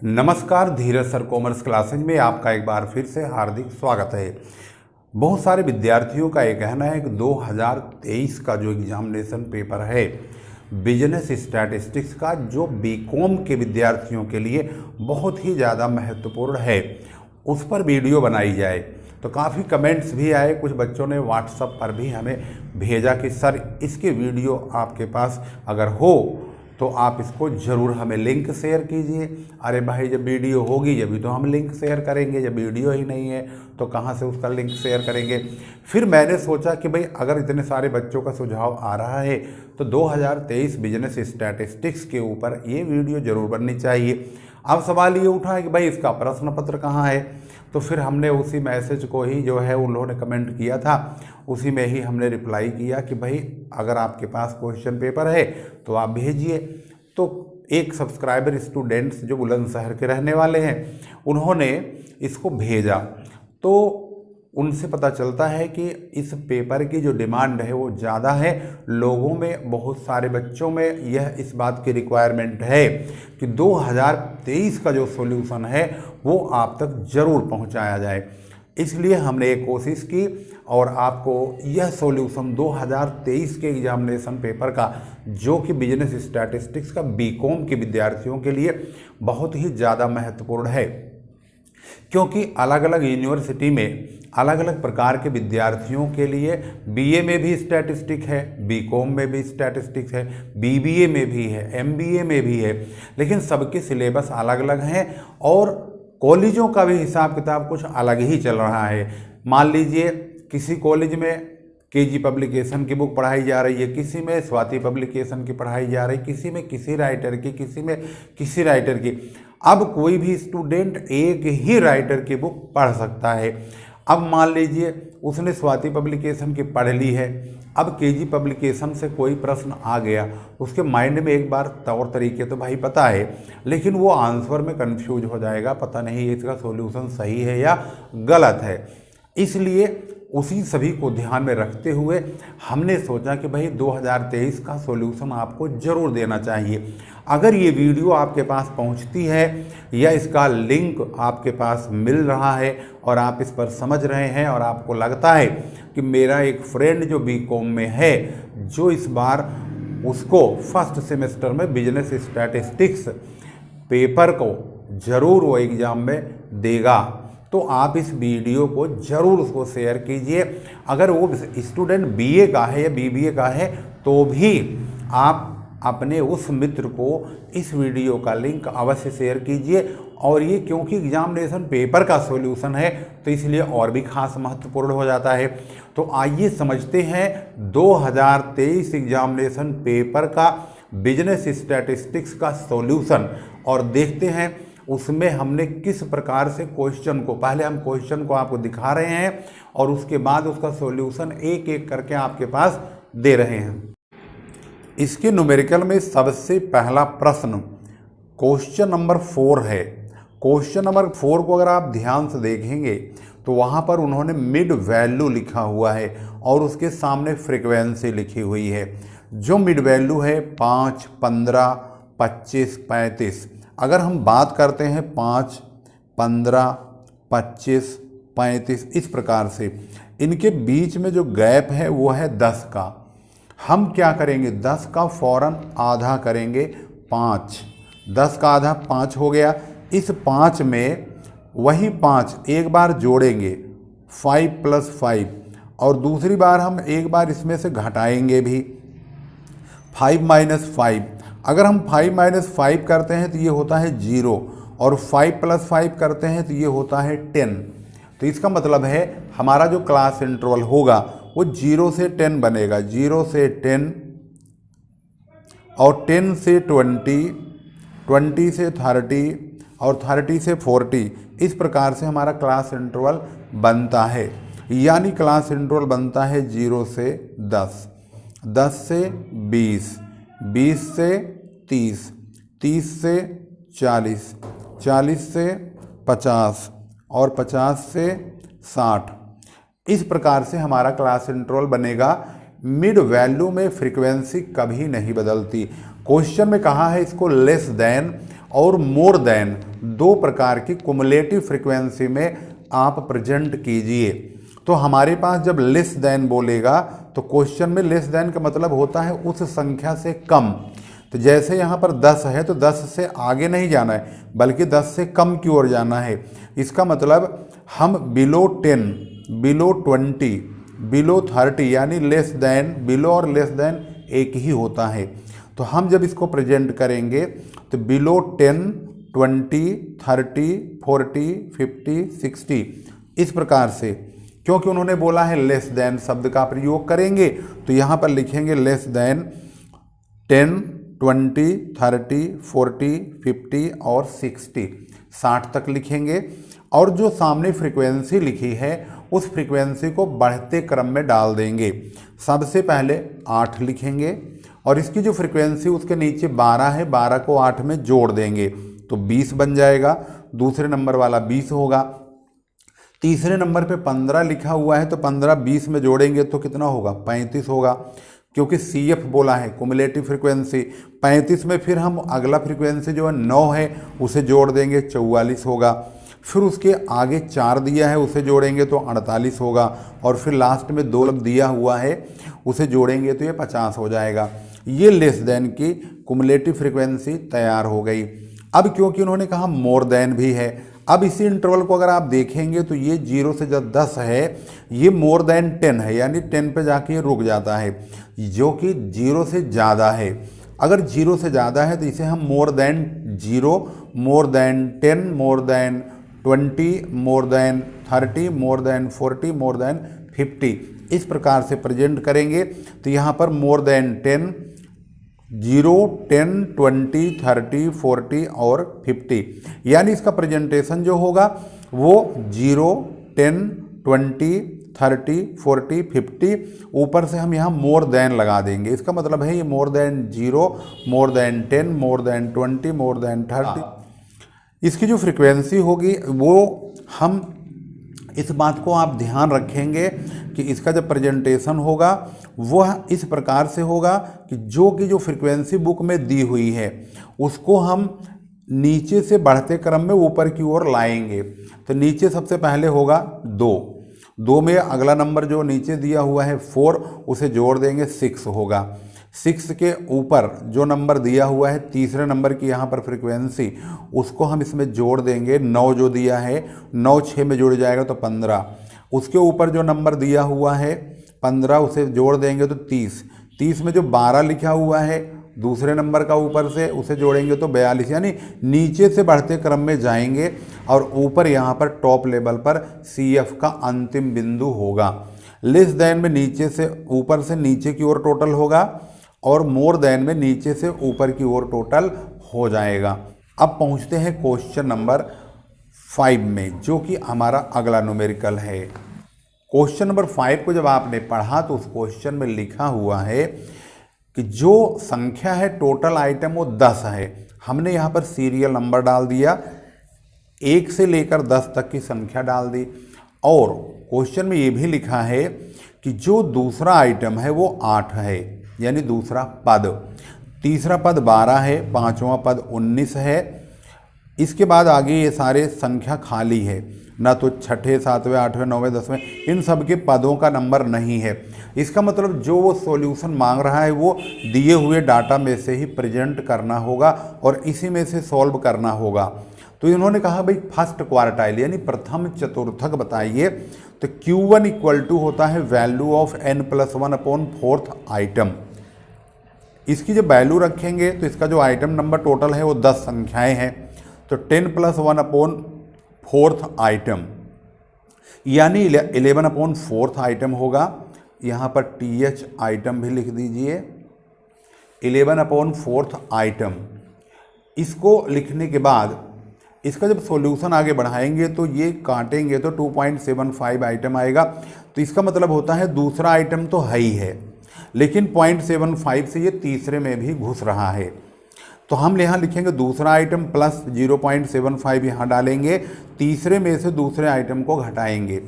नमस्कार, धीरज sir commerce classes में आपका एक बार फिर से हार्दिक स्वागत है। बहुत सारे विद्यार्थियों का ये कहना है कि 2023 का जो एग्जामिनेशन पेपर है बिजनेस स्टैटिस्टिक्स का, जो बीकॉम के विद्यार्थियों के लिए बहुत ही ज़्यादा महत्वपूर्ण है, उस पर वीडियो बनाई जाए। तो काफ़ी कमेंट्स भी आए, कुछ बच्चों ने व्हाट्सएप पर भी हमें भेजा कि सर इसके वीडियो आपके पास अगर हो तो आप इसको ज़रूर हमें लिंक शेयर कीजिए। अरे भाई, जब वीडियो होगी जब तो हम लिंक शेयर करेंगे, जब वीडियो ही नहीं है तो कहाँ से उसका लिंक शेयर करेंगे। फिर मैंने सोचा कि भाई अगर इतने सारे बच्चों का सुझाव आ रहा है तो 2023 बिजनेस स्टैटिस्टिक्स के ऊपर ये वीडियो ज़रूर बननी चाहिए। अब सवाल ये उठा है कि भाई इसका प्रश्न पत्र कहाँ है, तो फिर हमने उसी मैसेज को ही जो है उन लोगों ने कमेंट किया था, उसी में ही हमने रिप्लाई किया कि भाई अगर आपके पास क्वेश्चन पेपर है तो आप भेजिए। तो एक सब्सक्राइबर स्टूडेंट्स जो बुलंदशहर के रहने वाले हैं, उन्होंने इसको भेजा, तो उनसे पता चलता है कि इस पेपर की जो डिमांड है वो ज़्यादा है। लोगों में, बहुत सारे बच्चों में यह इस बात की रिक्वायरमेंट है कि 2023 का जो सॉल्यूशन है वो आप तक ज़रूर पहुंचाया जाए। इसलिए हमने एक कोशिश की और आपको यह सॉल्यूशन 2023 के एग्जामिनेशन पेपर का, जो कि बिजनेस स्टैटिस्टिक्स का बीकॉम के विद्यार्थियों के लिए बहुत ही ज़्यादा महत्वपूर्ण है, क्योंकि अलग अलग यूनिवर्सिटी में अलग अलग प्रकार के विद्यार्थियों के लिए बीए में भी स्टैटिस्टिक है, बीकॉम में भी स्टैटिस्टिक्स है, बीबीए में भी है, एमबीए में भी है, लेकिन सबके सिलेबस अलग अलग हैं और कॉलेजों का भी हिसाब किताब कुछ अलग ही चल रहा है। मान लीजिए किसी कॉलेज में केजी पब्लिकेशन की बुक पढ़ाई जा रही है, किसी में स्वाति पब्लिकेशन की पढ़ाई जा रही है, किसी में किसी राइटर की, किसी में किसी राइटर की। अब कोई भी स्टूडेंट एक ही राइटर की बुक पढ़ सकता है। अब मान लीजिए उसने स्वाति पब्लिकेशन की पढ़ ली है, अब केजी पब्लिकेशन से कोई प्रश्न आ गया, उसके माइंड में एक बार तौर तरीके तो भाई पता है, लेकिन वो आंसर में कंफ्यूज हो जाएगा, पता नहीं इसका सॉल्यूशन सही है या गलत है। इसलिए उसी सभी को ध्यान में रखते हुए हमने सोचा कि भाई 2023 का सॉल्यूशन आपको ज़रूर देना चाहिए। अगर ये वीडियो आपके पास पहुंचती है या इसका लिंक आपके पास मिल रहा है और आप इस पर समझ रहे हैं और आपको लगता है कि मेरा एक फ्रेंड जो बीकॉम में है, जो इस बार उसको फर्स्ट सेमेस्टर में बिजनेस स्टैटिस्टिक्स पेपर को ज़रूर वो एग्ज़ाम में देगा, तो आप इस वीडियो को ज़रूर उसको शेयर कीजिए। अगर वो स्टूडेंट बीए का है या बीबीए का है तो भी आप अपने उस मित्र को इस वीडियो का लिंक अवश्य शेयर कीजिए। और ये क्योंकि एग्जामिनेशन पेपर का सॉल्यूशन है तो इसलिए और भी खास महत्वपूर्ण हो जाता है। तो आइए समझते हैं 2023 एग्जामिनेशन पेपर का बिजनेस स्टैटिस्टिक्स का सॉल्यूशन और देखते हैं उसमें हमने किस प्रकार से क्वेश्चन को, पहले हम क्वेश्चन को आपको दिखा रहे हैं और उसके बाद उसका सॉल्यूशन एक एक करके आपके पास दे रहे हैं। इसके न्यूमेरिकल में सबसे पहला प्रश्न क्वेश्चन नंबर 4 है। क्वेश्चन नंबर 4 को अगर आप ध्यान से देखेंगे तो वहाँ पर उन्होंने मिड वैल्यू लिखा हुआ है और उसके सामने फ्रीक्वेंसी लिखी हुई है। जो मिड वैल्यू है 5, 15, 25, 35। अगर हम बात करते हैं 5, 15, 25, 35 इस प्रकार से, इनके बीच में जो गैप है वो है 10 का। हम क्या करेंगे, 10 का फ़ौरन आधा करेंगे 5, 10 का आधा 5 हो गया। इस 5 में वही 5 एक बार जोड़ेंगे 5 + 5 और दूसरी बार हम एक बार इसमें से घटाएंगे भी 5 - 5। अगर हम 5 - 5 करते हैं तो ये होता है 0 और 5 + 5 करते हैं तो ये होता है 10। तो इसका मतलब है हमारा जो क्लास इंटरवल होगा वो 0 से 10 बनेगा, 0 से 10 और 10 से 20, 20 से 30 और 30 से 40। इस प्रकार से हमारा क्लास इंटरवल बनता है। यानी क्लास इंटरवल बनता है 0 से 10, 10 से 20, 20 से 30, 30 से 40, 40 से 50 और 50 से 60। इस प्रकार से हमारा क्लास इंटरवल बनेगा। मिड वैल्यू में फ्रीक्वेंसी कभी नहीं बदलती। क्वेश्चन में कहा है इसको लेस देन और मोर देन दो प्रकार की कुमुलेटिव फ्रीक्वेंसी में आप प्रेजेंट कीजिए। तो हमारे पास जब लेस देन बोलेगा तो क्वेश्चन में लेस देन का मतलब होता है उस संख्या से कम। तो जैसे यहाँ पर 10 है तो 10 से आगे नहीं जाना है बल्कि 10 से कम की ओर जाना है। इसका मतलब हम बिलो 10, बिलो 20, बिलो 30 यानी लेस देन, बिलो और लेस देन एक ही होता है। तो हम जब इसको प्रेजेंट करेंगे तो बिलो 10, 20, 30, 40, 50, 60 इस प्रकार से, क्योंकि उन्होंने बोला है लेस देन शब्द का प्रयोग करेंगे तो यहाँ पर लिखेंगे लेस देन 10, 20, 30, 40, 50 और 60 तक लिखेंगे। और जो सामने फ्रीक्वेंसी लिखी है उस फ्रीक्वेंसी को बढ़ते क्रम में डाल देंगे। सबसे पहले 8 लिखेंगे और इसकी जो फ्रीक्वेंसी उसके नीचे 12 है, 12 को 8 में जोड़ देंगे तो 20 बन जाएगा। दूसरे नंबर वाला 20 होगा। तीसरे नंबर पे 15 लिखा हुआ है तो 15 20 में जोड़ेंगे तो कितना होगा, 35 होगा, क्योंकि CF बोला है कुमुलेटिव फ्रीक्वेंसी। 35 में फिर हम अगला फ्रीक्वेंसी जो है 9 है उसे जोड़ देंगे, 44 होगा। फिर उसके आगे 4 दिया है उसे जोड़ेंगे तो 48 होगा। और फिर लास्ट में 2 दिया हुआ है उसे जोड़ेंगे तो ये 50 हो जाएगा। ये लेस देन की कुमुलेटिव फ्रीक्वेंसी तैयार हो गई। अब क्योंकि उन्होंने कहा मोर देन भी है, अब इसी इंटरवल को अगर आप देखेंगे तो ये 0 से जब 10 है ये मोर देन 10 है, यानी 10 पे जाके ये रुक जाता है, जो कि 0 से ज़्यादा है। अगर 0 से ज़्यादा है तो इसे हम more than 0, more than 10, more than 20, more than 30, more than 40, more than 50 इस प्रकार से प्रेजेंट करेंगे। तो यहाँ पर मोर देन 10, 0, 10, 20, 30, 40 और 50, यानी इसका प्रेजेंटेशन जो होगा वो 0, 10, 20, 30, 40, 50 ऊपर से हम यहाँ मोर देन लगा देंगे। इसका मतलब है ये more than 0, more than 10, more than 20, more than 30। इसकी जो फ्रीक्वेंसी होगी वो हम इस बात को आप ध्यान रखेंगे कि इसका जब प्रेजेंटेशन होगा वह इस प्रकार से होगा कि जो फ्रीक्वेंसी बुक में दी हुई है उसको हम नीचे से बढ़ते क्रम में ऊपर की ओर लाएंगे। तो नीचे सबसे पहले होगा 2 में अगला नंबर जो नीचे दिया हुआ है 4 उसे जोड़ देंगे 6 होगा। 6 के ऊपर जो नंबर दिया हुआ है तीसरे नंबर की यहाँ पर फ्रीक्वेंसी उसको हम इसमें जोड़ देंगे। 9 जो दिया है 9 6 में जुड़ जाएगा तो 15। उसके ऊपर जो नंबर दिया हुआ है 15 उसे जोड़ देंगे तो 30। 30 में जो 12 लिखा हुआ है दूसरे नंबर का ऊपर से उसे जोड़ेंगे तो 42, यानी नीचे से बढ़ते क्रम में जाएंगे और ऊपर यहाँ पर टॉप लेवल पर CF का अंतिम बिंदु होगा। लेस देन में नीचे से ऊपर से नीचे की ओर टोटल होगा और मोर देन में नीचे से ऊपर की ओर टोटल हो जाएगा। अब पहुँचते हैं क्वेश्चन नंबर 5 में, जो कि हमारा अगला न्यूमेरिकल है। क्वेश्चन नंबर 5 को जब आपने पढ़ा तो उस क्वेश्चन में लिखा हुआ है कि जो संख्या है टोटल आइटम वो 10 है। हमने यहाँ पर सीरियल नंबर डाल दिया, 1 से लेकर 10 तक की संख्या डाल दी। और क्वेश्चन में ये भी लिखा है कि जो दूसरा आइटम है वो 8 है, यानी दूसरा पद। तीसरा पद 12 है, पांचवा पद 19 है। इसके बाद आगे ये सारे संख्या खाली है, ना तो छठे, सातवें, आठवें, नौवें, 10वें इन सब के पदों का नंबर नहीं है। इसका मतलब जो वो सॉल्यूशन मांग रहा है वो दिए हुए डाटा में से ही प्रेजेंट करना होगा और इसी में से सॉल्व करना होगा। तो इन्होंने कहा भाई फर्स्ट क्वार्टाइल यानी प्रथम चतुर्थक बताइए। तो Q1 इक्वल टू होता है value of n+1 upon 4th item. इसकी जब वैल्यू रखेंगे तो इसका जो आइटम नंबर टोटल है वो 10 संख्याएं हैं, तो 10+1 अपॉन 4th आइटम यानी 11 अपॉन 4th आइटम होगा। यहाँ पर TH आइटम भी लिख दीजिए, 11 अपॉन 4th आइटम। इसको लिखने के बाद इसका जब सॉल्यूशन आगे बढ़ाएंगे तो ये काटेंगे तो 2.75 आइटम आएगा। तो इसका मतलब होता है दूसरा आइटम तो है ही है, लेकिन 0.75 से ये तीसरे में भी घुस रहा है। तो हम यहाँ लिखेंगे दूसरा आइटम प्लस 0.75 यहाँ डालेंगे, तीसरे में से दूसरे आइटम को घटाएंगे।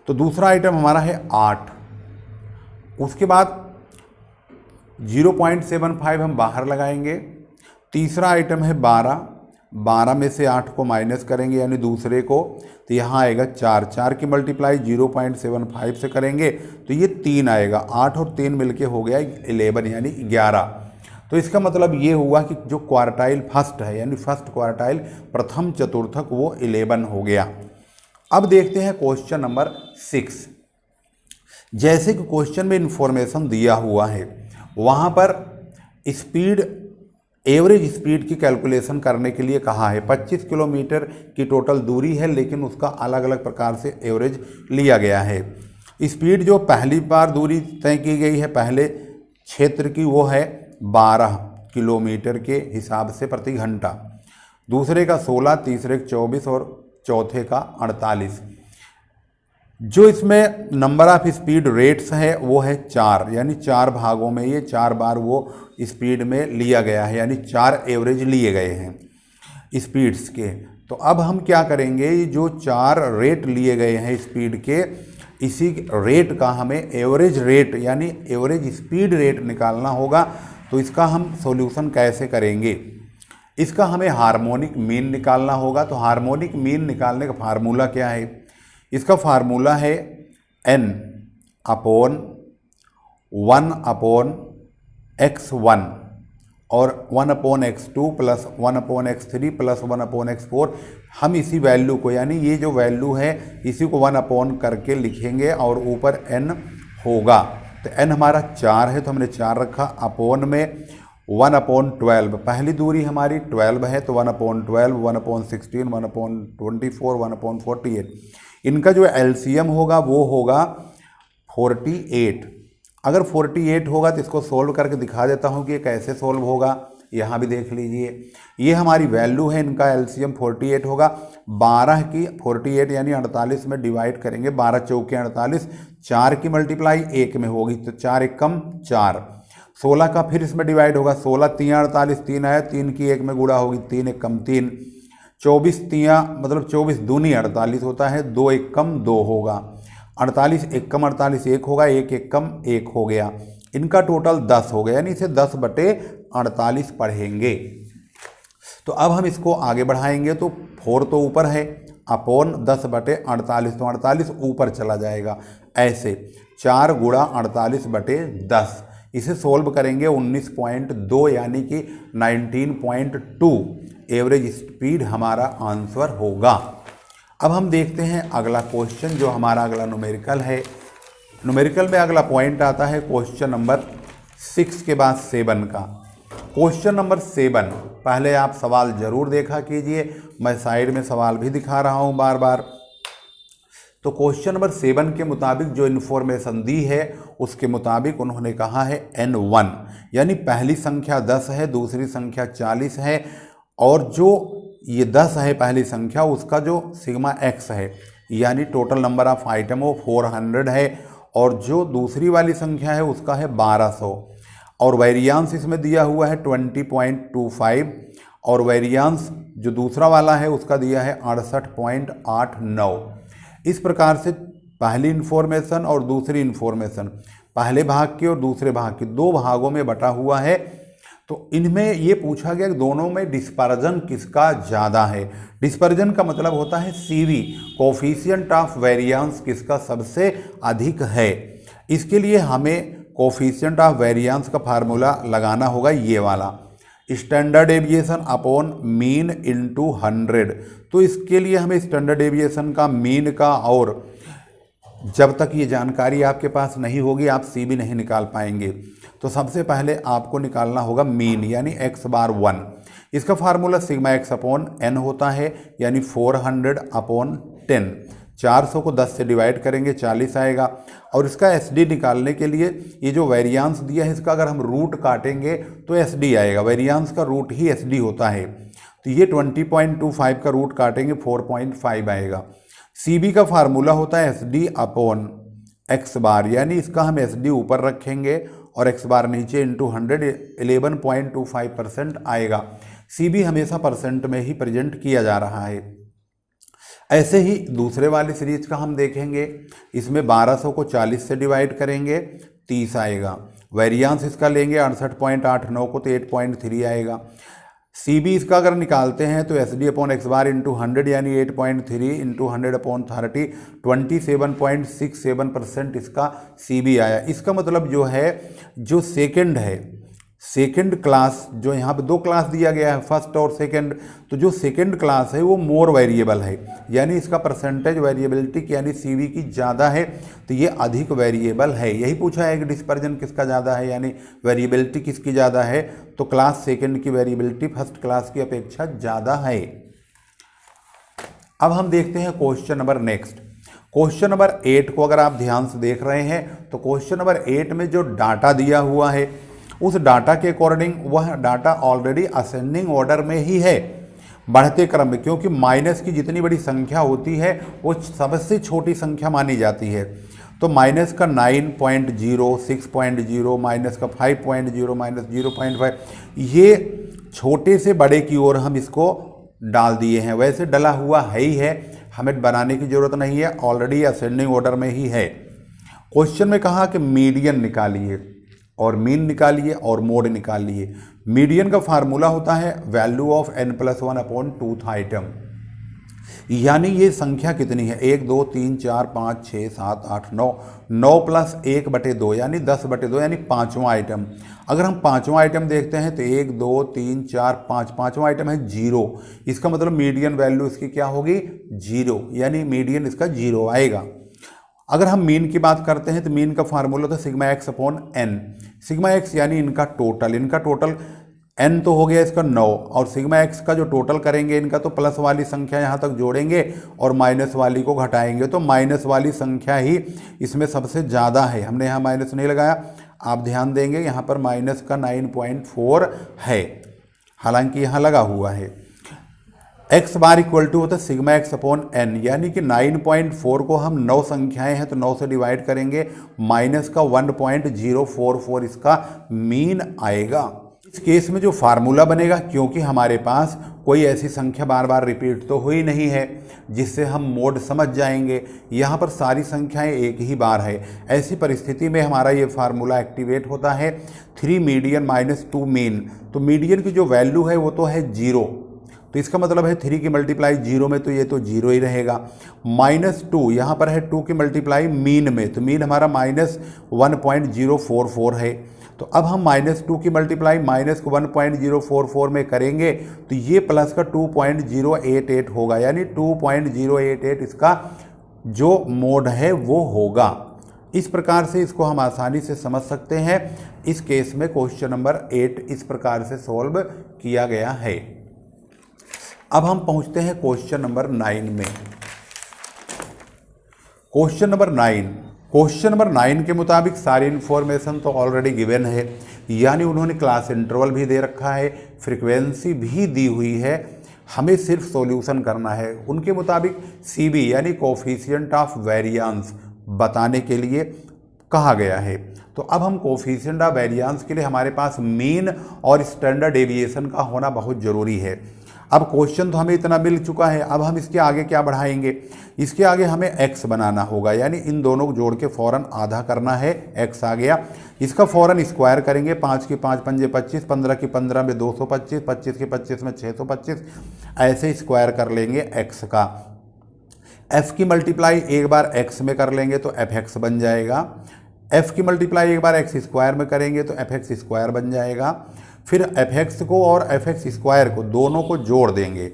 तो दूसरा आइटम हमारा है 8। उसके बाद 0.75 हम बाहर लगाएंगे तीसरा आइटम है 12, 12 में से 8 को माइनस करेंगे यानी दूसरे को, तो यहाँ आएगा 4, 4 की मल्टीप्लाई 0.75 से करेंगे तो ये 3 आएगा, 8 और 3 मिलके हो गया 11 यानी 11। तो इसका मतलब ये हुआ कि जो क्वार्टाइल फर्स्ट है यानी फर्स्ट क्वार्टाइल प्रथम चतुर्थक वो 11 हो गया। अब देखते हैं क्वेश्चन नंबर 6। जैसे कि क्वेश्चन में इंफॉर्मेशन दिया हुआ है वहाँ पर स्पीड, एवरेज स्पीड की कैलकुलेशन करने के लिए कहा है। 25 किलोमीटर की टोटल दूरी है लेकिन उसका अलग अलग प्रकार से एवरेज लिया गया है। स्पीड जो पहली बार दूरी तय की गई है पहले क्षेत्र की वो है 12 किलोमीटर के हिसाब से प्रति घंटा, दूसरे का 16, तीसरे का 24 और चौथे का 48। जो इसमें नंबर ऑफ स्पीड रेट्स है वो है 4, यानी 4 भागों में ये 4 बार वो स्पीड में लिया गया है, यानी 4 एवरेज लिए गए हैं स्पीड्स के। तो अब हम क्या करेंगे, जो 4 रेट लिए गए हैं स्पीड के, इसी रेट का हमें एवरेज रेट यानी एवरेज स्पीड रेट निकालना होगा। तो इसका हम सॉल्यूशन कैसे करेंगे, इसका हमें हार्मोनिक मीन निकालना होगा। तो हार्मोनिक मीन निकालने का फार्मूला क्या है, इसका फार्मूला है n अपॉन 1 अपॉन x1 और 1 upon x2 plus 1 upon x3 plus 1 upon x4। हम इसी वैल्यू को यानी ये जो वैल्यू है इसी को 1 अपॉन करके लिखेंगे और ऊपर n होगा। तो n हमारा 4 है तो हमने 4 रखा, अपॉन में 1 अपॉन 12, पहली दूरी हमारी 12 है तो 1 अपॉन 12, 1 अपॉन 16, 1 अपॉन 24, 1 अपॉन 48। इनका जो एलसीएम होगा वो होगा 48। अगर 48 होगा तो इसको सोल्व करके दिखा देता हूँ कि ये कैसे सोल्व होगा। यहाँ भी देख लीजिए, ये हमारी वैल्यू है, इनका एलसीएम 48 होगा। 12 की 48 यानी 48 में डिवाइड करेंगे, 12 चौके 48, 4 की मल्टीप्लाई 1 में होगी तो 4 एकम 4। 16 का फिर इसमें डिवाइड होगा, 16 3 48, 3 आया, 3 की 1 में गुणा होगी, 3 एकम 3। 24 3 मतलब 24 दूनी 48 होता है, 2 एकम 2 होगा, 48 एकम 48 1 होगा, 1 एकम 1 हो गया। इनका टोटल 10 हो गया, यानी इसे 10/48 पढ़ेंगे। तो अब हम इसको आगे बढ़ाएंगे तो 4 तो ऊपर है, अपॉन 10/48, तो 48 ऊपर चला जाएगा। ऐसे 4 गुणा 48/10, इसे सोल्व करेंगे 19.2 यानी कि 19.2 एवरेज स्पीड हमारा आंसर होगा। अब हम देखते हैं अगला क्वेश्चन, जो हमारा अगला न्यूमेरिकल है। न्यूमेरिकल में अगला पॉइंट आता है क्वेश्चन नंबर 6 के बाद 7 का। क्वेश्चन नंबर 7, पहले आप सवाल जरूर देखा कीजिए, मैं साइड में सवाल भी दिखा रहा हूँ बार बार। तो क्वेश्चन नंबर 7 के मुताबिक जो इन्फॉर्मेशन दी है उसके मुताबिक उन्होंने कहा है n1 यानी पहली संख्या 10 है, दूसरी संख्या 40 है, और जो ये 10 है पहली संख्या उसका जो सिग्मा x है यानी टोटल नंबर ऑफ आइटम वो 400 है, और जो दूसरी वाली संख्या है उसका है 1200, और वेरियांस इसमें दिया हुआ है 20.25, और वेरियांस जो दूसरा वाला है उसका दिया है 68.89। इस प्रकार से पहली इन्फॉर्मेशन और दूसरी इन्फॉर्मेशन पहले भाग की और दूसरे भाग की 2 भागों में बटा हुआ है। तो इनमें ये पूछा गया कि दोनों में डिस्पर्जन किसका ज़्यादा है। डिस्पर्जन का मतलब होता है सीवी, कोफिशिएंट ऑफ वेरिएंस किसका सबसे अधिक है। इसके लिए हमें कोफिशिएंट ऑफ वेरिएंस का फार्मूला लगाना होगा ये वाला, standard deviation upon mean into 100। तो इसके लिए हमें स्टैंडर्ड डेविएशन का, मीन का, और जब तक ये जानकारी आपके पास नहीं होगी आप सीबी नहीं निकाल पाएंगे। तो सबसे पहले आपको निकालना होगा मीन यानी x/1। इसका formula sigma x upon n होता है यानी 400 अपॉन 10। 400 को 10 से डिवाइड करेंगे 40 आएगा। और इसका SD निकालने के लिए ये जो वेरियांस दिया है इसका अगर हम रूट काटेंगे तो SD आएगा, वेरियांस का रूट ही SD होता है। तो ये 20.25 का रूट काटेंगे 4.5 आएगा। CB का फार्मूला होता है SD अपॉन x बार, यानी इसका हम SD ऊपर रखेंगे और x बार नीचे इंटू 100, 11.25% आएगा। CB हमेशा परसेंट में ही प्रेजेंट किया जा रहा है। ऐसे ही दूसरे वाली सीरीज का हम देखेंगे, इसमें 1200 को 40 से डिवाइड करेंगे 30 आएगा। वेरियांस इसका लेंगे 68.89 को तो 8.3 आएगा। CB इसका अगर निकालते हैं तो SD/X बार इंटू 100 यानी 8.3 इंटू 100/30 27.67% इसका CB आया। इसका मतलब जो है जो सेकंड है, सेकंड क्लास जो यहाँ पे दो क्लास दिया गया है फर्स्ट और सेकंड, तो जो सेकंड क्लास है वो मोर वेरिएबल है, यानी इसका परसेंटेज वेरिएबिलिटी यानी CB की ज़्यादा है, तो ये अधिक वेरिएबल है। यही पूछा है कि डिस्पर्जन किसका ज़्यादा है यानी वेरिएबिलिटी किसकी ज़्यादा है, तो क्लास सेकंड की वेरिएबिलिटी फर्स्ट क्लास की अपेक्षा ज़्यादा है। अब हम देखते हैं question number next. Question number 8 को अगर आप ध्यान से देख रहे हैं तो क्वेश्चन नंबर 8 में जो डाटा दिया हुआ है उस डाटा के अकॉर्डिंग वह डाटा ऑलरेडी असेंडिंग ऑर्डर में ही है, बढ़ते क्रम में, क्योंकि माइनस की जितनी बड़ी संख्या होती है वो सबसे छोटी संख्या मानी जाती है। तो माइनस का 9.0, 6.0, माइनस का 5.0, माइनस 0.5, ये छोटे से बड़े की ओर हम इसको डाल दिए हैं। वैसे डला हुआ है ही है, हमें बनाने की ज़रूरत नहीं है, ऑलरेडी असेंडिंग ऑर्डर में ही है। क्वेश्चन में कहा कि मीडियन निकालिए और मीन निकालिए और मोड निकालिए। मीडियन का फार्मूला होता है वैल्यू ऑफ n+1/2th आइटम, यानी ये संख्या कितनी है 1 2 3 4 5 6 7 8 9, 9 + 1/2 यानी 10/2 यानी पाँचवां आइटम। अगर हम पाँचवां आइटम देखते हैं तो 1 2 3 4 5, पाँचवां आइटम है 0, इसका मतलब मीडियन वैल्यू इसकी क्या होगी 0, यानी मीडियन इसका 0 आएगा। अगर हम मीन की बात करते हैं तो मीन का फार्मूला था σx/n, σx यानी इनका टोटल n तो हो गया इसका 9, और σx का जो टोटल करेंगे इनका तो प्लस वाली संख्या यहाँ तक जोड़ेंगे और माइनस वाली को घटाएंगे, तो माइनस वाली संख्या ही इसमें सबसे ज़्यादा है। हमने यहाँ माइनस नहीं लगाया, आप ध्यान देंगे यहाँ पर माइनस का 9.4 है, हालांकि यहाँ लगा हुआ है। x बार इक्वल टू होता है σx/n, यानी कि 9.4 को हम 9 संख्याएं हैं तो 9 से डिवाइड करेंगे, माइनस का 1.044 इसका मीन आएगा। इस केस में जो फार्मूला बनेगा, क्योंकि हमारे पास कोई ऐसी संख्या बार बार रिपीट तो हुई नहीं है जिससे हम मोड समझ जाएंगे, यहाँ पर सारी संख्याएं एक ही बार है, ऐसी परिस्थिति में हमारा ये फार्मूला एक्टिवेट होता है 3 मीडियन - 2 मीन। तो मीडियन की जो वैल्यू है वो तो है 0, तो इसका मतलब है 3 की मल्टीप्लाई 0 में तो ये तो 0 ही रहेगा। -2 यहाँ पर है 2 की मल्टीप्लाई मीन में, तो मीन हमारा -1.044 है। तो अब हम -2 की मल्टीप्लाई -1.044 में करेंगे तो ये प्लस का 2.088 होगा, यानी 2.088 इसका जो मोड है वो होगा। इस प्रकार से इसको हम आसानी से समझ सकते हैं। इस केस में क्वेश्चन नंबर 8 इस प्रकार से सॉल्व किया गया है। अब हम पहुंचते हैं क्वेश्चन नंबर 9 में। क्वेश्चन नंबर 9 के मुताबिक सारी इन्फॉर्मेशन तो ऑलरेडी गिवन है, यानी उन्होंने क्लास इंटरवल भी दे रखा है, फ्रीक्वेंसी भी दी हुई है, हमें सिर्फ सॉल्यूशन करना है। उनके मुताबिक CB यानी कोफिशिएंट ऑफ वेरिएंस बताने के लिए कहा गया है। तो अब हम कोफिशिएंट ऑफ वेरिएंस के लिए हमारे पास मीन और स्टैंडर्ड डेविएशन का होना बहुत ज़रूरी है। अब क्वेश्चन तो हमें इतना मिल चुका है, अब हम इसके आगे क्या बढ़ाएंगे, इसके आगे हमें x बनाना होगा, यानी इन दोनों को जोड़ के फ़ौरन आधा करना है, x आ गया। इसका फ़ौरन स्क्वायर करेंगे, 5 की 5 पंजे 25, 15 की 15 में 225, 25 की 25 में 625, ऐसे स्क्वायर कर लेंगे x का। f की मल्टीप्लाई एक बार x में कर लेंगे तो fx बन जाएगा, f की मल्टीप्लाई एक बार x स्क्वायर में करेंगे तो fx स्क्वायर बन जाएगा। फिर fx को और fx स्क्वायर को दोनों को जोड़ देंगे,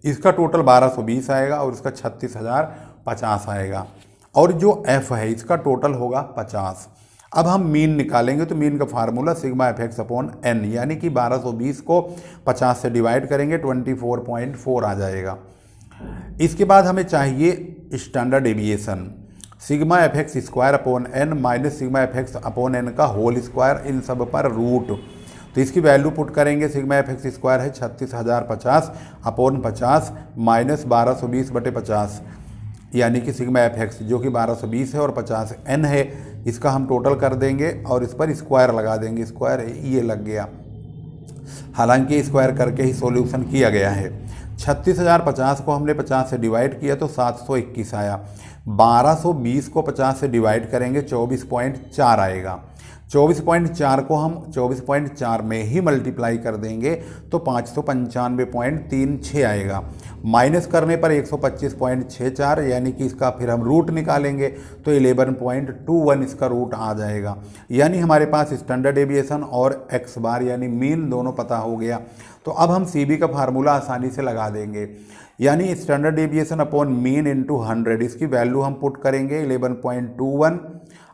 इसका टोटल 1220 आएगा और इसका 36,050 आएगा, और जो f है इसका टोटल होगा 50। अब हम मीन निकालेंगे तो मीन का फार्मूला σfx/n, यानी कि 1220 को 50 से डिवाइड करेंगे 24.4 आ जाएगा। इसके बाद हमें चाहिए standard deviation, σfx² minus σfx/n का होल स्क्वायर, इन सब पर रूट। तो इसकी वैल्यू पुट करेंगे, σfx² है 36,050/50 माइनस 1220/50, यानी कि σfx जो कि 1220 है और 50 n है, इसका हम टोटल कर देंगे और इस पर स्क्वायर लगा देंगे, स्क्वायर ये लग गया, हालांकि स्क्वायर करके ही सॉल्यूशन किया गया है। 36,050 को हमने 50 से डिवाइड किया तो 721 आया, 1220 को 50 से डिवाइड करेंगे 24.4 आएगा, 24.4 को हम 24.4 में ही मल्टीप्लाई कर देंगे तो 595.36 आएगा। माइनस करने पर 125.64 यानी कि इसका फिर हम रूट निकालेंगे तो 11.21 इसका रूट आ जाएगा। यानी हमारे पास स्टैंडर्ड डेविएशन और एक्स बार यानी मीन दोनों पता हो गया। तो अब हम CB का फार्मूला आसानी से लगा देंगे, यानी standard deviation upon mean into 100, इसकी वैल्यू हम पुट करेंगे 11.21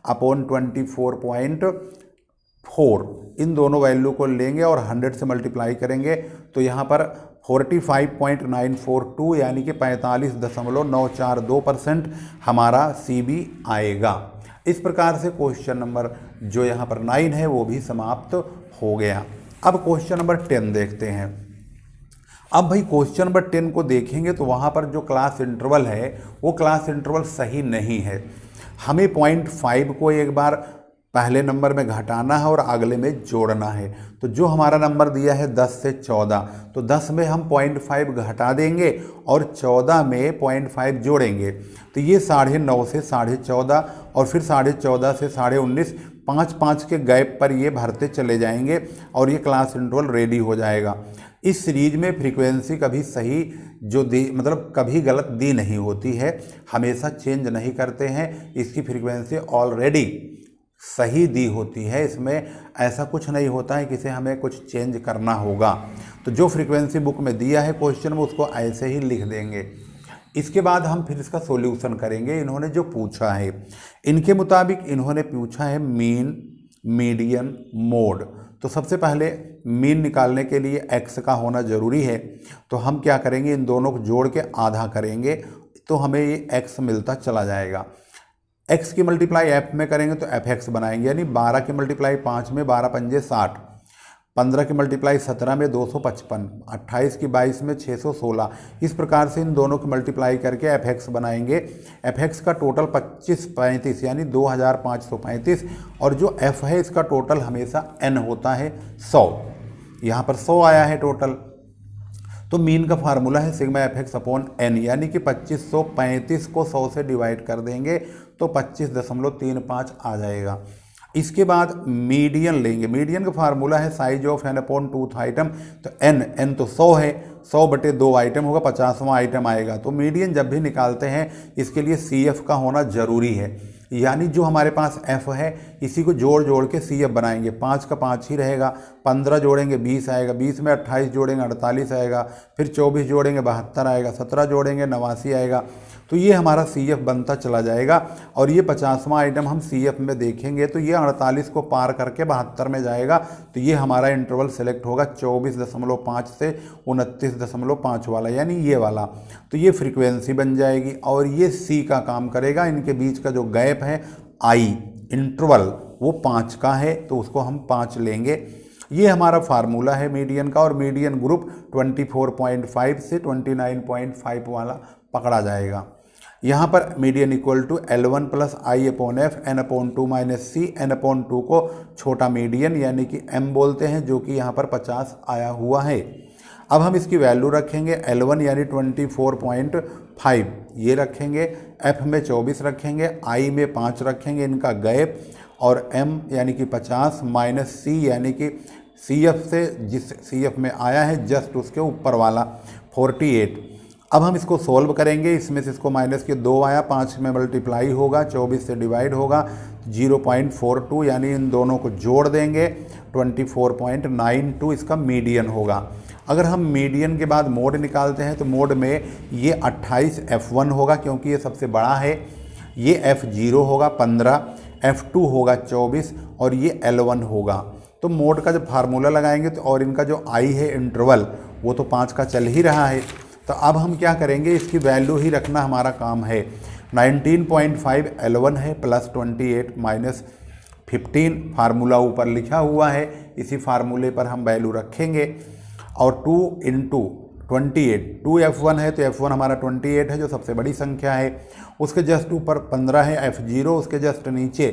अपॉन 24.4, इन दोनों वैल्यू को लेंगे और 100 से मल्टीप्लाई करेंगे तो यहाँ पर 45.942 यानी कि 45.942% हमारा CB आएगा। इस प्रकार से क्वेश्चन नंबर जो यहाँ पर 9 है वो भी समाप्त हो गया। अब क्वेश्चन नंबर 10 देखते हैं। अब भाई क्वेश्चन नंबर 10 को देखेंगे तो वहाँ पर जो क्लास इंटरवल है वो क्लास इंटरवल सही नहीं है। हमें 0.5 को एक बार पहले नंबर में घटाना है और अगले में जोड़ना है। तो जो हमारा नंबर दिया है 10 से 14, तो 10 में हम 0.5 घटा देंगे और 14 में 0.5 जोड़ेंगे तो ये 9.5 से 14.5 और फिर 14.5 से 19.5, 5-5 के गैप पर ये भरते चले जाएंगे और ये क्लास इंटरवल रेडी हो जाएगा। इस सीरीज में फ्रीक्वेंसी कभी सही जो दी मतलब कभी गलत दी नहीं होती है, हमेशा चेंज नहीं करते हैं। इसकी फ्रीक्वेंसी ऑलरेडी सही दी होती है, इसमें ऐसा कुछ नहीं होता है कि इसे हमें कुछ चेंज करना होगा। तो जो फ्रीक्वेंसी बुक में दिया है क्वेश्चन में उसको ऐसे ही लिख देंगे। इसके बाद हम फिर इसका सॉल्यूशन करेंगे। इन्होंने जो पूछा है, इनके मुताबिक इन्होंने पूछा है मीन, मीडियन, मोड। तो सबसे पहले मीन निकालने के लिए x का होना ज़रूरी है। तो हम क्या करेंगे, इन दोनों को जोड़ के आधा करेंगे तो हमें ये x मिलता चला जाएगा। x की मल्टीप्लाई f में करेंगे तो fx बनाएंगे, यानी 12 की मल्टीप्लाई 5 में 12 पंजे 60, 15 की मल्टीप्लाई 17 में 255, 28 की 22 में 616। इस प्रकार से इन दोनों की मल्टीप्लाई करके fx बनाएंगे। fx का टोटल 2535 यानी 2535 और जो f है इसका टोटल हमेशा n होता है 100। यहाँ पर 100 आया है टोटल। तो मीन का फार्मूला है सिग्मा fx अपॉन n, यानी कि 2535 को 100 से डिवाइड कर देंगे तो 25.35 आ जाएगा। इसके बाद मीडियन लेंगे। मीडियन का फार्मूला है size of n upon 2th item. तो n तो 100 है, 100/2 आइटम होगा, 50वां आइटम आएगा। तो मीडियन जब भी निकालते हैं इसके लिए CF का होना ज़रूरी है, यानी जो हमारे पास f है इसी को जोड़ के CF बनाएंगे। 5 का 5 ही रहेगा, 15 जोड़ेंगे 20 आएगा, 20 में 28 जोड़ेंगे 48 आएगा, फिर 24 जोड़ेंगे 72 आएगा, 17 जोड़ेंगे 89 आएगा। तो ये हमारा CF बनता चला जाएगा। और ये 50वां आइटम हम CF में देखेंगे तो ये 48 को पार करके 72 में जाएगा। तो ये हमारा इंटरवल सेलेक्ट होगा 24.5 से 29.5 वाला, यानी ये वाला। तो ये फ्रीक्वेंसी बन जाएगी और ये C का काम करेगा। इनके बीच का जो गैप है I इंटरवल वो 5 का है तो उसको हम 5 लेंगे। ये हमारा फार्मूला है मीडियन का। और मीडियन ग्रुप 24.5 से 29.5 वाला पकड़ा जाएगा। यहाँ पर median equal to L1 plus I upon F n upon 2 minus C, n upon 2 को छोटा मीडियन यानी कि m बोलते हैं, जो कि यहाँ पर 50 आया हुआ है। अब हम इसकी वैल्यू रखेंगे। L1 यानी 24.5 ये रखेंगे, F में 24 रखेंगे, I में 5 रखेंगे इनका गैप, और m यानी कि 50 माइनस C यानी कि CF से जिस CF में आया है जस्ट उसके ऊपर वाला 48। अब हम इसको सोल्व करेंगे। इसमें से इसको माइनस के 2 आया, 5 में मल्टीप्लाई होगा, 24 से डिवाइड होगा 0.42, यानी इन दोनों को जोड़ देंगे 24.92 इसका मीडियन होगा। अगर हम मीडियन के बाद मोड निकालते हैं तो मोड में ये 28 F1 होगा क्योंकि ये सबसे बड़ा है, ये F0 होगा 15, F2 होगा 24 और ये L1 होगा। तो मोड का जब फार्मूला लगाएंगे तो और इनका जो I है इंटरवल वो तो 5 का चल ही रहा है। तो अब हम क्या करेंगे, इसकी वैल्यू ही रखना हमारा काम है। 19.5 L1 है प्लस 28 माइनस 15 फार्मूला ऊपर लिखा हुआ है, इसी फार्मूले पर हम वैल्यू रखेंगे। और 2 इंटू 28, 2 F1 है तो F1 हमारा 28 है जो सबसे बड़ी संख्या है। उसके जस्ट ऊपर 15 है F0, उसके जस्ट नीचे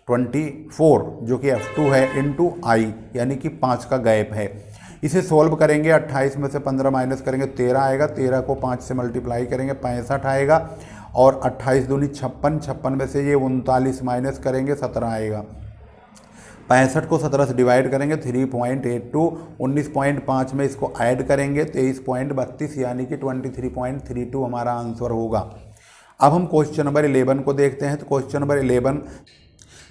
24 जो कि F2 है इंटू I यानी कि 5 का गैप है। इसे सोल्व करेंगे। 28 में से 15 माइनस करेंगे 13 आएगा, 13 को 5 से मल्टीप्लाई करेंगे 65 आएगा, और 28 दूनी 56, 56 में से ये 39 माइनस करेंगे 17 आएगा। 65 को 17 से डिवाइड करेंगे 3.82, 19.5 में इसको ऐड करेंगे 23.32 यानी कि 23.32 हमारा आंसर होगा। अब हम क्वेश्चन नंबर 11 को देखते हैं। तो क्वेश्चन नंबर 11,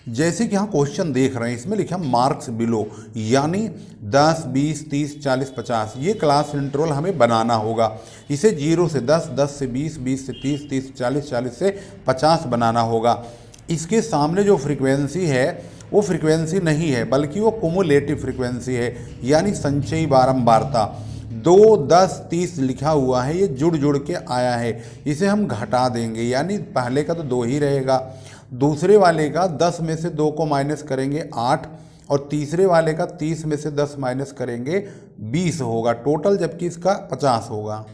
जैसे कि यहाँ क्वेश्चन देख रहे हैं, इसमें लिखा मार्क्स बिलो, यानी 10, 20, 30, 40, 50, ये क्लास इंटरवल हमें बनाना होगा। इसे 0 से 10, 10 से 20, 20 से 30, 30 से 40, 40 से 50 बनाना होगा। इसके सामने जो फ्रीक्वेंसी है वो फ्रीक्वेंसी नहीं है, बल्कि वो कुमुलेटिव फ्रीक्वेंसी है, यानी संचयी बारंबारता। 2, 10, 30 लिखा हुआ है, ये जुड़ जुड़ के आया है। इसे हम घटा देंगे, यानी पहले का तो 2 ही रहेगा, दूसरे वाले का 10 में से 2 को माइनस करेंगे 8, और तीसरे वाले का 30 में से 10 माइनस करेंगे 20 होगा टोटल, जबकि इसका 50 होगा।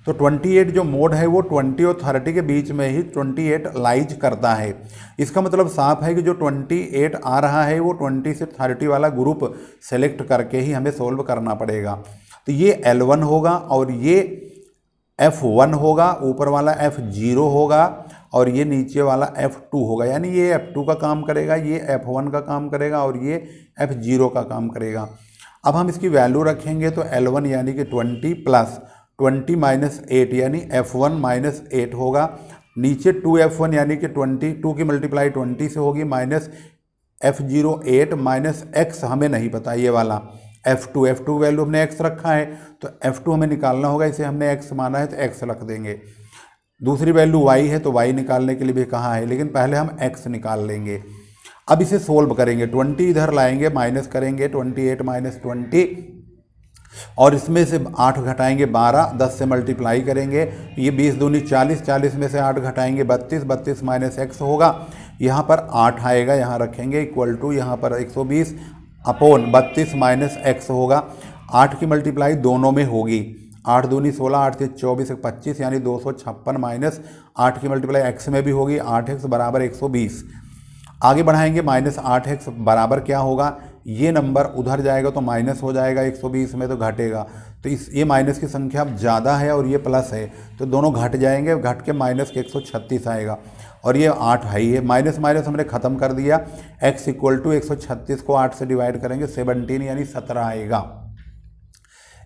तो 28 जो मोड है वो 20 और 30 के बीच में ही 28 लाइज करता है। इसका मतलब साफ है कि जो 28 आ रहा है वो 20 से 30 वाला ग्रुप सेलेक्ट करके ही हमें सोल्व करना पड़ेगा। तो ये L1 होगा और ये F1 होगा, ऊपर वाला F0 होगा और ये नीचे वाला F2 होगा, यानी ये F2 का काम करेगा, ये F1 का काम करेगा और ये F0 का काम करेगा। अब हम इसकी वैल्यू रखेंगे तो L1 यानी कि 20 प्लस 20 माइनस 8 यानी F1 माइनस 8 होगा। नीचे 2F1 यानी कि 22 की मल्टीप्लाई 20 से होगी, माइनस F0 8 माइनस x हमें नहीं पता, ये वाला F2 वैल्यू हमने x रखा है तो F2 हमें निकालना होगा, इसे हमने x माना है तो x रख देंगे। दूसरी वैल्यू y है तो y निकालने के लिए भी कहा है, लेकिन पहले हम x निकाल लेंगे। अब इसे सोल्व करेंगे, 20 इधर लाएंगे, माइनस करेंगे 28 माइनस 20 और इसमें से 8 घटाएंगे 12, 10 से मल्टीप्लाई करेंगे, ये 20 दूनी 40, 40 में से 8 घटाएंगे 32, 32 माइनस x होगा, यहाँ पर 8 आएगा, यहाँ रखेंगे इक्वल टू, यहाँ पर 120 अपॉन 32 माइनस x होगा। 8 की मल्टीप्लाई दोनों में होगी, 8 दूनी 16, 8 से 24 से 25 यानी 256 माइनस 8 की मल्टीप्लाई x में भी होगी, 8x बराबर 120। आगे बढ़ाएंगे, माइनस 8x बराबर क्या होगा, ये नंबर उधर जाएगा तो माइनस हो जाएगा, 120 में तो घटेगा, तो ये माइनस की संख्या अब ज़्यादा है और ये प्लस है तो दोनों घट जाएंगे, घट के माइनस के 136 आएगा और ये 8 है ही है। माइनस माइनस हमने ख़त्म कर दिया, x इक्वल टू 136 को 8 से डिवाइड करेंगे 17 यानी 17 आएगा।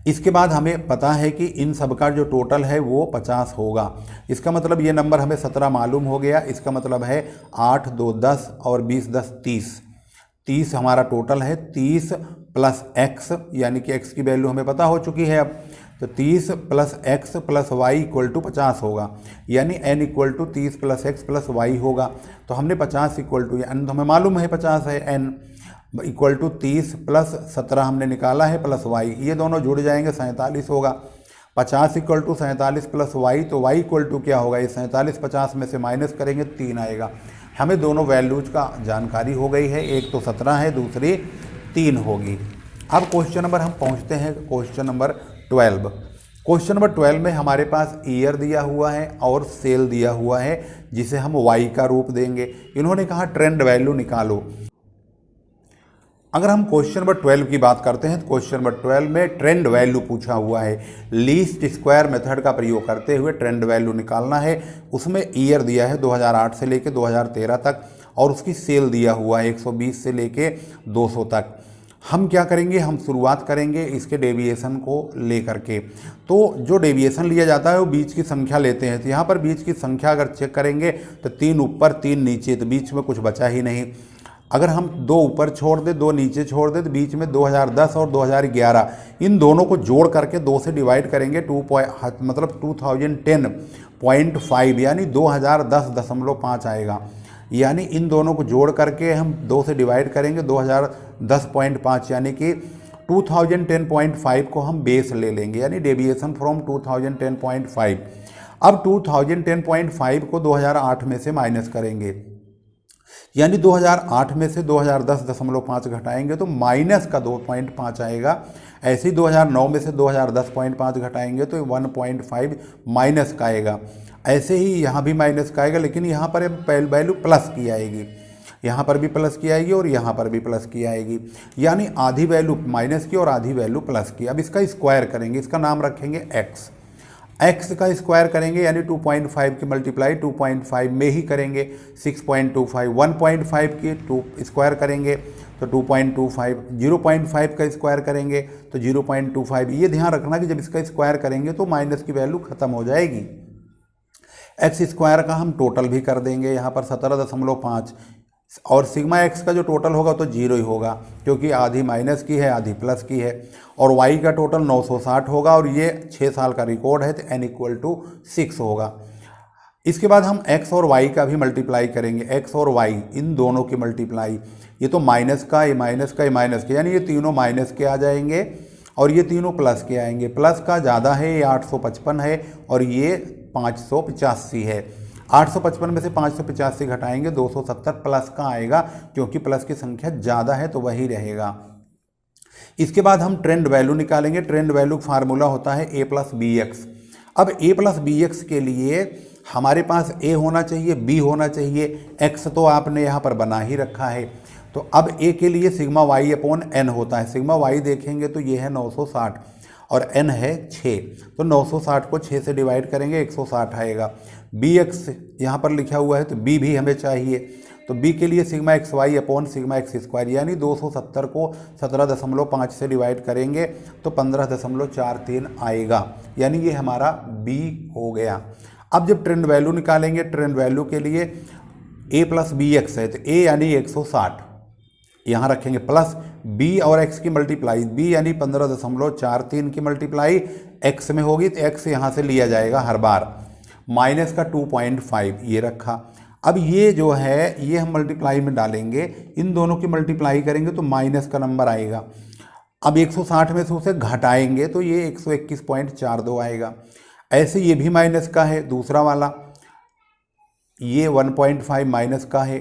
इसके बाद हमें पता है कि इन सब का जो टोटल है वो 50 होगा। इसका मतलब ये नंबर हमें 17 मालूम हो गया। इसका मतलब है 8, 2, 10 और 20, 10, 30 हमारा टोटल है। 30 प्लस x यानी कि x की वैल्यू हमें पता हो चुकी है अब, तो 30 plus x plus y equal to 50 होगा, यानी n equal to 30 plus x plus y होगा। तो हमने 50 इक्वल टू, n तो हमें मालूम है 50 है, n इक्वल टू 30 प्लस 17 हमने निकाला है प्लस y, ये दोनों जुड़ जाएंगे 47 होगा। 50 इक्वल टू 47 प्लस y, तो y इक्वल टू क्या होगा, ये 47 50 में से माइनस करेंगे 3 आएगा। हमें दोनों वैल्यूज का जानकारी हो गई है, एक तो 17 है, दूसरी 3 होगी। अब क्वेश्चन नंबर हम पहुंचते हैं क्वेश्चन नंबर 12। क्वेश्चन नंबर 12 में हमारे पास ईयर दिया हुआ है और सेल दिया हुआ है, जिसे हम y का रूप देंगे। इन्होंने कहा ट्रेंड वैल्यू निकालो। अगर हम क्वेश्चन नंबर 12 की बात करते हैं तो क्वेश्चन नंबर 12 में ट्रेंड वैल्यू पूछा हुआ है। लीस्ट स्क्वायर मेथड का प्रयोग करते हुए ट्रेंड वैल्यू निकालना है। उसमें ईयर दिया है 2008 से लेके 2013 तक और उसकी सेल दिया हुआ है 120 से लेके 200 तक। हम क्या करेंगे, हम शुरुआत करेंगे इसके डेविएशन को लेकर के। तो जो डेविएशन लिया जाता है वो बीच की संख्या लेते हैं। तो यहाँ पर बीच की संख्या अगर चेक करेंगे तो 3 ऊपर 3 नीचे, तो बीच में कुछ बचा ही नहीं। अगर हम 2 ऊपर छोड़ दे 2 नीचे छोड़ दे तो बीच में 2010 और 2011 इन दोनों को जोड़ करके 2 से डिवाइड करेंगे, मतलब 2010.5 यानी 2010.5 आएगा। यानी इन दोनों को जोड़ करके हम 2 से डिवाइड करेंगे 2010.5 यानी कि 2010.5 को हम बेस ले लेंगे, यानी डेविएशन फ्रॉम 2010.5। अब 2010.5 को 2008 में से माइनस करेंगे, यानी 2008 में से 2010.5 घटाएंगे तो माइनस का 2.5 आएगा। ऐसे ही 2009 में से 2010.5 घटाएंगे तो 1.5 माइनस का आएगा। ऐसे ही यहाँ भी माइनस का आएगा, लेकिन यहाँ पर पहली वैल्यू प्लस की आएगी, यहाँ पर भी प्लस की आएगी और यहाँ पर भी प्लस की आएगी, यानी आधी वैल्यू माइनस की और आधी वैल्यू प्लस की। अब इसका स्क्वायर करेंगे, इसका नाम रखेंगे x। एक्स का स्क्वायर करेंगे यानी 2.5 की मल्टीप्लाई 2.5 में ही करेंगे, 6.25, 1.5 की 2 स्क्वायर करेंगे तो 2.25, 0.5 का स्क्वायर करेंगे तो 0.25। ये ध्यान रखना कि जब इसका स्क्वायर करेंगे तो माइनस की वैल्यू खत्म हो जाएगी। एक्स स्क्वायर का हम टोटल भी कर देंगे यहाँ पर 17.5, और सिग्मा एक्स का जो टोटल होगा तो 0 ही होगा, क्योंकि आधी माइनस की है आधी प्लस की है। और वाई का टोटल 960 होगा, और ये 6 साल का रिकॉर्ड है तो n = 6 होगा। इसके बाद हम x और y का भी मल्टीप्लाई करेंगे, x और y इन दोनों की मल्टीप्लाई। ये तो माइनस का, ये माइनस का, ये माइनस का, यानी ये तीनों माइनस के आ जाएंगे और ये तीनों प्लस के आएंगे। प्लस का ज़्यादा है, ये 855 है और ये 585 है। 855 में से 585 घटाएंगे 270 प्लस का आएगा, क्योंकि प्लस की संख्या ज़्यादा है तो वही रहेगा। इसके बाद हम ट्रेंड वैल्यू निकालेंगे। ट्रेंड वैल्यू फार्मूला होता है a + bx। अब a + bx के लिए हमारे पास a होना चाहिए, b होना चाहिए, x तो आपने यहाँ पर बना ही रखा है। तो अब a के लिए सिग्मा y/n होता है। सिग्मा y देखेंगे तो ये है 960 और n है 6, तो 960 को 6 से डिवाइड करेंगे 160 आएगा। bx यहाँ पर लिखा हुआ है तो b भी हमें चाहिए, तो b के लिए सिग्मा xy/सिग्मा x², यानी 270 को 17.5 से डिवाइड करेंगे तो 15.43 आएगा, यानी ये हमारा b हो गया। अब जब ट्रेंड वैल्यू निकालेंगे, ट्रेंड वैल्यू के लिए a + bx है तो a यानी 160 यहाँ रखेंगे, प्लस b और x की मल्टीप्लाई, b यानी 15.43 की मल्टीप्लाई x में होगी तो x यहाँ से लिया जाएगा हर बार, माइनस का 2.5 ये रखा। अब ये जो है ये हम मल्टीप्लाई में डालेंगे, इन दोनों की मल्टीप्लाई करेंगे तो माइनस का नंबर आएगा। अब 160 में से उसे घटाएंगे तो ये 121.42 आएगा। ऐसे ये भी माइनस का है, दूसरा वाला ये 1.5 माइनस का है,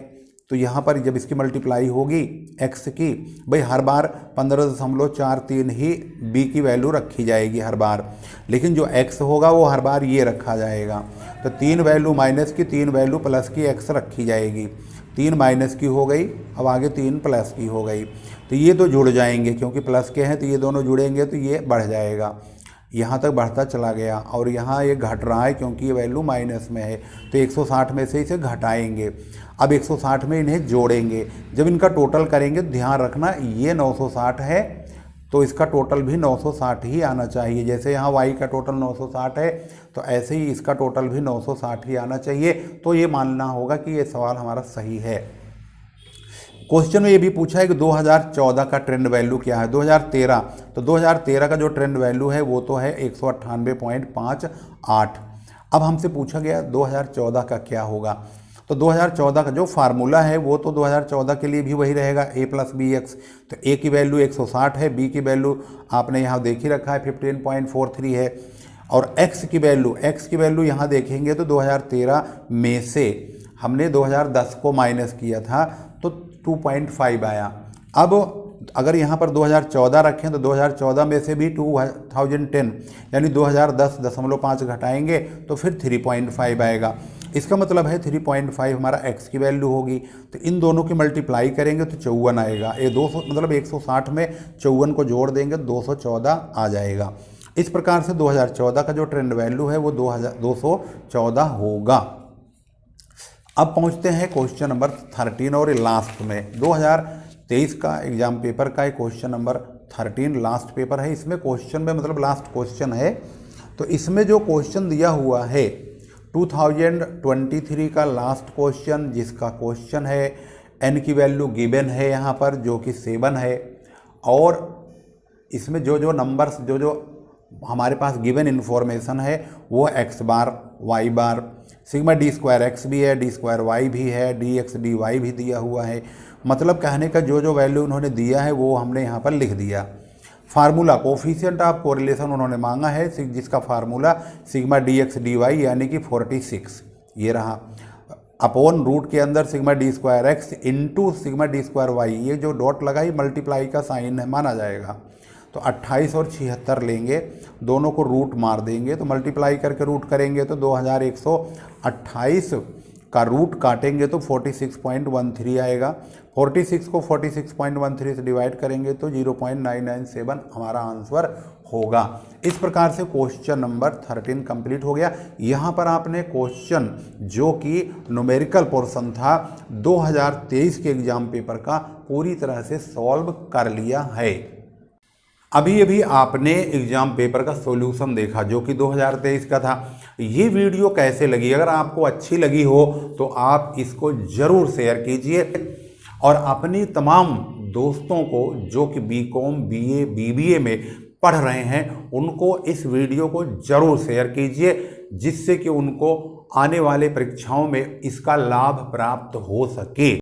तो यहाँ पर जब इसकी मल्टीप्लाई होगी x की, भाई हर बार 15.43 ही b की वैल्यू रखी जाएगी हर बार, लेकिन जो x होगा वो हर बार ये रखा जाएगा। तो 3 वैल्यू माइनस की, 3 वैल्यू प्लस की x रखी जाएगी। 3 माइनस की हो गई, अब आगे 3 प्लस की हो गई, तो ये तो जुड़ जाएंगे क्योंकि प्लस के हैं तो ये दोनों जुड़ेंगे तो ये बढ़ जाएगा, यहाँ तक बढ़ता चला गया। और यहाँ ये घट रहा है क्योंकि ये वैल्यू माइनस में है, तो 160 में से इसे घटाएंगे। अब 160 में इन्हें जोड़ेंगे, जब इनका टोटल करेंगे ध्यान रखना ये 960 है तो इसका टोटल भी 960 ही आना चाहिए। जैसे यहाँ y का टोटल 960 है तो ऐसे ही इसका टोटल भी 960 ही आना चाहिए। तो ये मानना होगा कि ये सवाल हमारा सही है। क्वेश्चन में ये भी पूछा है कि 2014 का ट्रेंड वैल्यू क्या है। 2013, तो 2013 का जो ट्रेंड वैल्यू है वो तो है 198.58। अब हमसे पूछा गया 2014 का क्या होगा, तो 2014 का जो फार्मूला है वो तो 2014 के लिए भी वही रहेगा, a + bx। तो a की वैल्यू 160 है, b की वैल्यू आपने यहाँ देख ही रखा है 15.43 है, और x की वैल्यू यहाँ देखेंगे तो 2013 में से हमने 2010 को माइनस किया था तो 2.5 आया। अब अगर यहाँ पर 2014 रखें तो 2014 में से भी 2010 यानी 2010.5 घटाएंगे तो फिर 3.5 आएगा। इसका मतलब है 3.5 हमारा x की वैल्यू होगी, तो इन दोनों की मल्टीप्लाई करेंगे तो 54 आएगा। ये 200 मतलब 160 में 54 को जोड़ देंगे 214 आ जाएगा। इस प्रकार से 2014 का जो ट्रेंड वैल्यू है वो 214 होगा। अब पहुंचते हैं क्वेश्चन नंबर 13 और लास्ट में 2023 का एग्जाम पेपर का क्वेश्चन नंबर 13 लास्ट पेपर है। इसमें क्वेश्चन में मतलब लास्ट क्वेश्चन है, तो इसमें जो क्वेश्चन दिया हुआ है 2023 का लास्ट क्वेश्चन, जिसका क्वेश्चन है n की वैल्यू गिवन है यहाँ पर जो कि 7 है, और इसमें जो नंबर्स जो हमारे पास गिवन इन्फॉर्मेशन है वो x बार y बार, सिग्मा d²x भी है, d²y भी है, dx dy भी दिया हुआ है। मतलब कहने का जो वैल्यू उन्होंने दिया है वो हमने यहाँ पर लिख दिया। फार्मूला कोफिशिएंट ऑफ कोरिलेशन उन्होंने मांगा है, जिसका फार्मूला सिग्मा dx dy यानी कि 46 ये रहा, अपॉन रूट के अंदर sigma d²x into sigma d²y, ये जो डॉट लगाई मल्टीप्लाई का साइन है माना जाएगा। तो 28 और 76 लेंगे, दोनों को रूट मार देंगे तो मल्टीप्लाई करके रूट करेंगे तो 2128 का रूट काटेंगे तो 46.13 आएगा। 46 को 46.13 से डिवाइड करेंगे तो 0.997 हमारा आंसर होगा। इस प्रकार से क्वेश्चन नंबर 13 कंप्लीट हो गया। यहाँ पर आपने क्वेश्चन जो कि न्यूमेरिकल पोर्शन था 2023 के एग्जाम पेपर का पूरी तरह से सॉल्व कर लिया है। अभी अभी आपने एग्जाम पेपर का सॉल्यूशन देखा जो कि 2023 का था। ये वीडियो कैसे लगी? अगर आपको अच्छी लगी हो तो आप इसको ज़रूर शेयर कीजिए और अपनी तमाम दोस्तों को जो कि बीकॉम, बीए, बीबीए में पढ़ रहे हैं उनको इस वीडियो को ज़रूर शेयर कीजिए, जिससे कि उनको आने वाले परीक्षाओं में इसका लाभ प्राप्त हो सके।